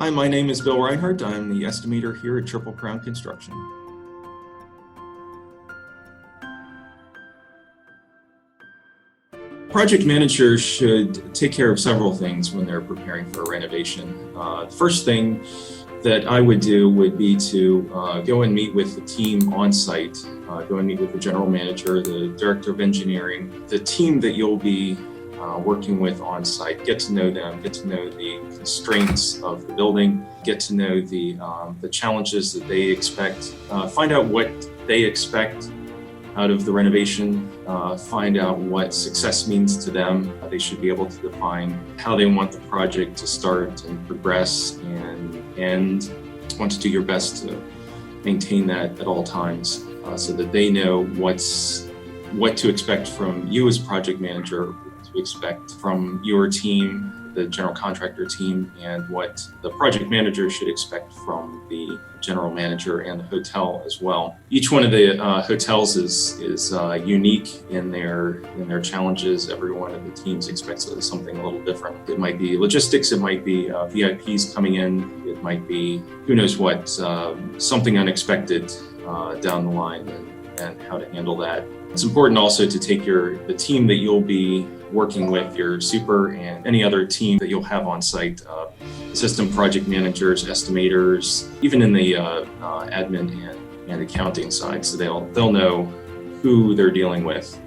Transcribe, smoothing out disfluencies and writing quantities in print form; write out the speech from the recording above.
Hi, my name is Bill Reinhardt. I'm the estimator here at Triple Crown Construction. Project managers should take care of several things when they're preparing for a renovation. The first thing that I would do would be to go and meet with the team on site, go and meet with the general manager, the director of engineering, the team that you'll be working with on site. Get to know them, get to know the constraints of the building, get to know the challenges that they expect, find out what they expect out of the renovation, find out what success means to them. They should be able to define how they want the project to start and progress, and want to do your best to maintain that at all times, so that they know what to expect from you as project manager, what to expect from your team, the general contractor team, and what the project manager should expect from the general manager and the hotel as well. Each one of the hotels is unique in their challenges. Every one of the teams expects something a little different. It might be logistics, it might be VIPs coming in, it might be who knows what, something unexpected down the line, and how to handle that. It's important also to take the team that you'll be working with, your super and any other team that you'll have on site, assistant project managers, estimators, even in the admin and accounting side, so they'll know who they're dealing with.